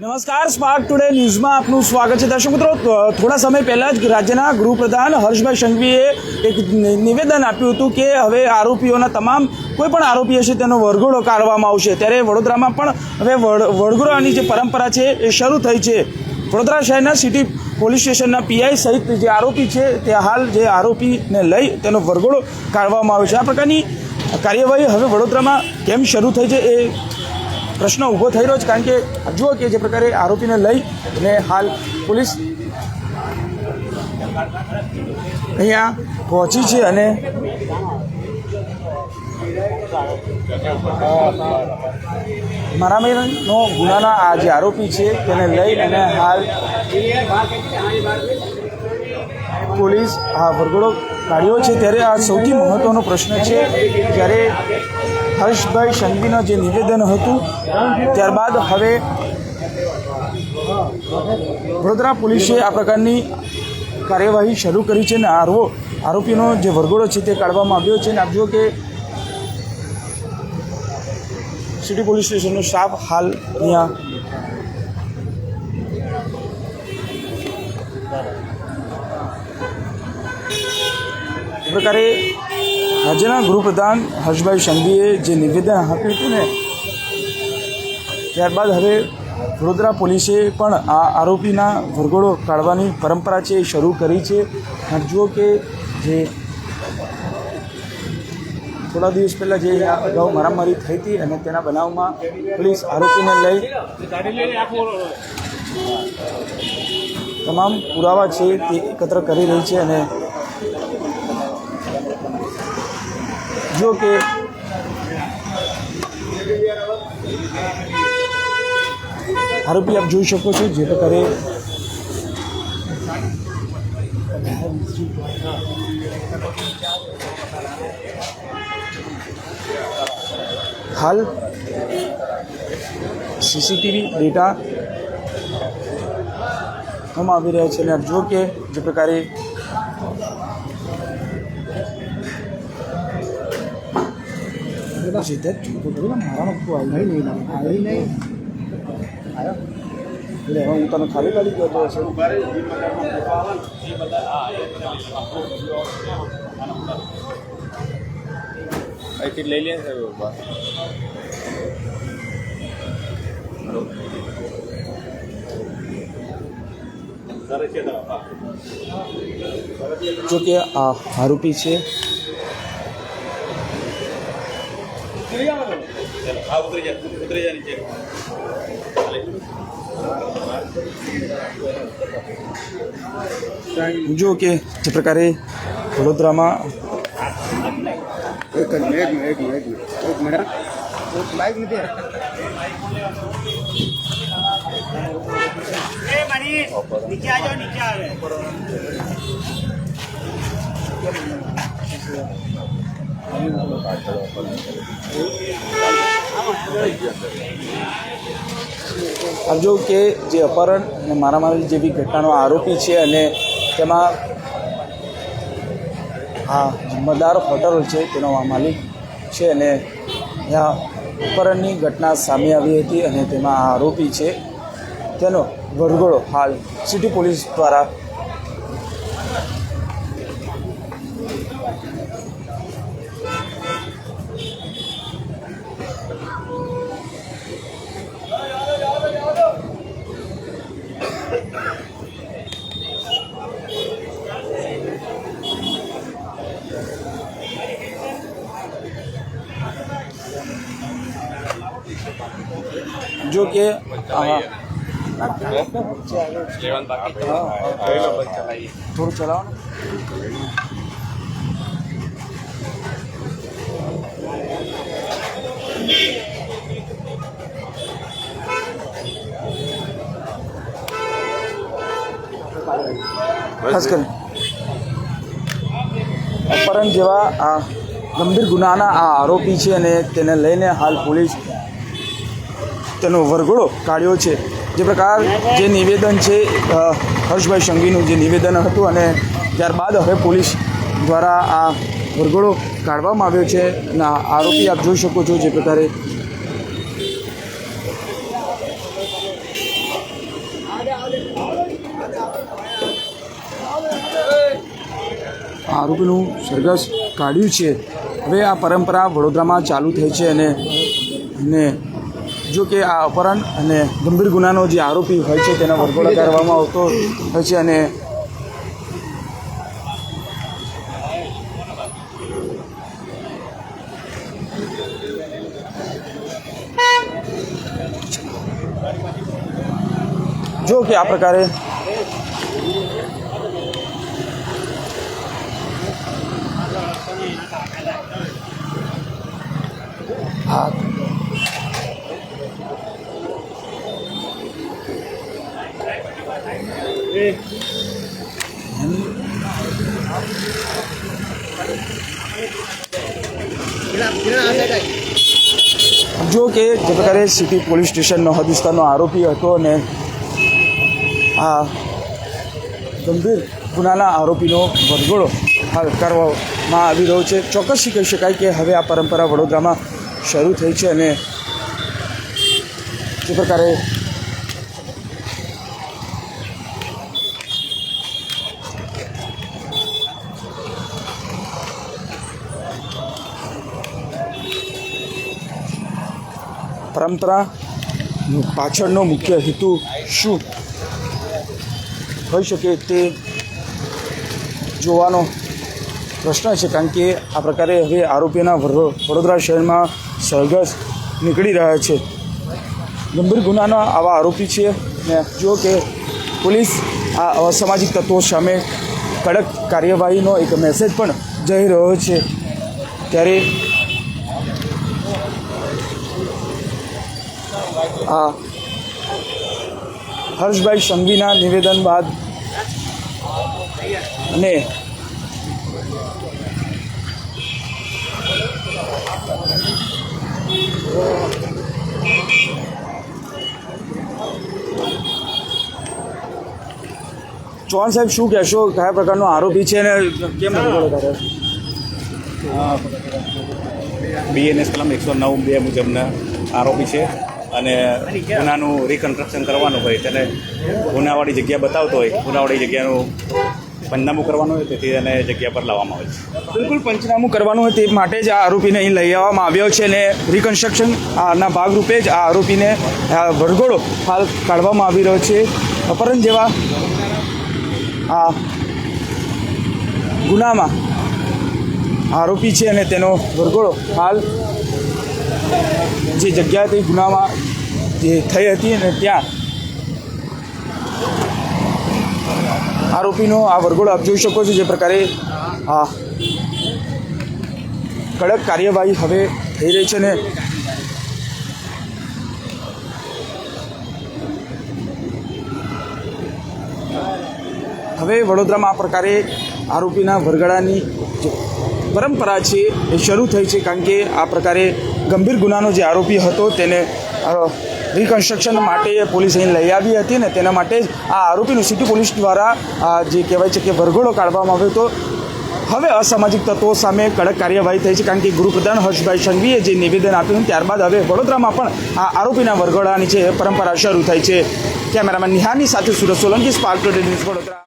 નમસ્કાર, spark today ન્યૂઝમાં આપનું સ્વાગત છે। દર્શક મિત્રો, થોડા સમય પહેલાં જ રાજ્યના ગૃહપ્રધાન હર્ષભાઈ સંઘવીએ એક નિવેદન આપ્યું હતું કે હવે આરોપીઓના તમામ કોઈ પણ આરોપી હશે તેનો વરઘોડો કાઢવામાં આવશે। ત્યારે વડોદરામાં પણ હવે વરઘોડાની જે પરંપરા છે એ શરૂ થઈ છે। વડોદરા શહેરના સિટી પોલીસ સ્ટેશનના પીઆઈ સહિત જે આરોપી છે તે હાલ જે આરોપીને લઈ તેનો વરઘોડો કાઢવામાં આવ્યો છે। આ પ્રકારની કાર્યવાહી હવે વડોદરામાં કેમ શરૂ થઈ છે એ પ્રશ્ન ઊભો થઈ રહ્યો છે, કારણ કે જુઓ કે જે પ્રકારે આરોપીને લઈને હાલ પોલીસ અહીંયા પહોંચી છે અને મારામારીનો ગુનાના આ જે આરોપી છે તેને લઈ અને હાલ પોલીસ આ વરઘોડો કાઢ્યો છે। ત્યારે આ સૌથી મહત્ત્વનો પ્રશ્ન છે, જ્યારે હર્ષભાઈ સંઘવીનું જે નિવેદન હતું ત્યારબાદ હવે વડોદરા પોલીસે આ પ્રકારની કાર્યવાહી શરૂ કરી છે અને આરોપીનો જે વરઘોડો છે તે કાઢવામાં આવ્યો છે। અને આપ જુઓ કે સિટી પોલીસ સ્ટેશનનો સ્ટાફ હાલ અહીંયા પ્રકારે રાજ્યના ગૃહપ્રધાન હર્ષભાઈ સંઘવીએ જે નિવેદન આપ્યું હતું ને ત્યારબાદ હવે વડોદરા પોલીસે પણ આ આરોપીના વરઘોડો કાઢવાની પરંપરા છે એ શરૂ કરી છે। જુઓ કે જે થોડા દિવસ પહેલાં જે અગાઉ મારામારી થઈ હતી અને તેના બનાવમાં પોલીસ આરોપીને લઈ તમામ પુરાવા છે તે એકત્ર કરી રહી છે। અને જો કે આરોપી આપ જોઈ શકો છો જે પ્રકારે હાલ સીસીટીવી ડેટા આવી રહ્યા છે અને આપ જુઓ કે જે પ્રકારે હું તને ખાલી ગાડી કહેતો હશે અહીંથી લઈ લે જો કે આ આરોપી છે જો કે જે પ્રકારે વડોદરામાં આપ જો કે જે અપહરણ અને મારામારી જેવી ઘટનાનો આરોપી છે અને તેમાં આ જિમ્મેદાર હોટલ છે તેનો આ માલિક છે અને ત્યાં અપહરણની ઘટના સામે આવી હતી અને તેમાં આ આરોપી છે તેનો વરઘોડો હાલ સિટી પોલીસ દ્વારા જો કે થોડું ચલાવો ખાસ કરીને અપહરણ જેવા આ ગંભીર ગુનાના આ આરોપી છે અને તેને લઈને હાલ પોલીસ તેનો વરઘોડો કાઢ્યો છે। જે પ્રકાર જે નિવેદન છે હર્ષભાઈ સંઘવીનું જે નિવેદન હતું અને ત્યારબાદ હવે પોલીસ દ્વારા આ વરઘોડો કાઢવામાં આવ્યો છે અને આરોપી આપ જોઈ શકો છો જે પ્રકારે આરોપીનું સરઘસ કાઢ્યું છે. હવે આ પરંપરા વડોદરામાં ચાલુ થઈ છે અને જો કે આ અપહરણ અને ગંભીર ગુનાનો જે આરોપી હોય છે તેનો વરઘોડો કરવામાં આવતો હોય છે અને જો કે આ પ્રકારે જો કે જે પ્રકારે સિટી પોલીસ સ્ટેશનનો હદ વિસ્તારનો આરોપી હતો અને આ ગંભીર ગુનાના આરોપીનો વરઘોડો હાલ કરવામાં આવી રહ્યો છે. ચોક્કસથી કહી શકાય કે હવે આ પરંપરા વડોદરામાં શરૂ થઈ છે અને જે પ્રકારે પરંપરા પાછળનો મુખ્ય હેતુ શું હોઈ શકે તે જોવાનો પ્રશ્ન છે, કારણ કે આ પ્રકારે હવે આરોપીના વડોદરા શહેરમાં સરઘસ નીકળી રહ્યા છે. ગંભીર ગુનાના આવા આરોપી છે ને જો કે પોલીસ આ અસામાજિક તત્વો સામે કડક કાર્યવાહીનો એક મેસેજ પણ જઈ રહ્યો છે. ત્યારે આ હર્ષભાઈ સંઘવીના નિવેદન બાદ અને ચૌહાણ સાહેબ શું કહેશો, કયા પ્રકારનો આરોપી છે અને કેમ BNS કલમ 109(2) મુજબના આરોપી છે અને ગુનાનું રિકન્સ્ટ્રક્શન કરવાનું હોય તેને ગુનાવાળી જગ્યા બતાવતો હોય, ગુનાવાળી જગ્યાનું પંચનામું કરવાનું હોય તેથી એને જગ્યા પર લાવવામાં આવે છે. બિલકુલ પંચનામું કરવાનું હોય તે માટે જ આ આરોપીને અહીં લઈ આવવામાં આવ્યો છે અને રિકન્સ્ટ્રક્શન ના ભાગરૂપે જ આ આરોપીને વરઘોડો હાલ કાઢવામાં આવી રહ્યો છે. અપહરણ જેવા આ ગુનામાં આરોપી છે અને તેનો વરઘોડો હાલ જે જગ્યાએથી ગુનામાં જે થઈ હતી અને ત્યાં આરોપીનો આ વરઘોડો આપ જોઈ શકો છો. જે પ્રકારે આ કડક કાર્યવાહી હવે થઈ રહી છે ને હવે વડોદરામાં આ પ્રકારે આરોપીના વરઘોડાની જે પરંપરા છે એ શરૂ થઈ છે, કારણ કે આ પ્રકારે ગંભીર ગુનાનો જે આરોપી હતો તેને રિકન્સ્ટ્રક્શન માટે પોલીસ અહીં લઈ આવી હતી ને તેના માટે જ આ આરોપીનું સિટી પોલીસ દ્વારા જે કહેવાય છે કે વરઘોડો કાઢવામાં આવ્યો હતો. હવે અસામાજિક તત્વો સામે કડક કાર્યવાહી થઈ છે, કારણ કે ગૃહપ્રધાન હર્ષભાઈ સંઘવીએ જે નિવેદન આપ્યું ત્યારબાદ હવે વડોદરામાં પણ આ આરોપીના વરઘોડાની જે પરંપરા શરૂ થઈ છે. કેમેરામેન નિહારની સાથે Surat Solanki, spark today news, Vadodara.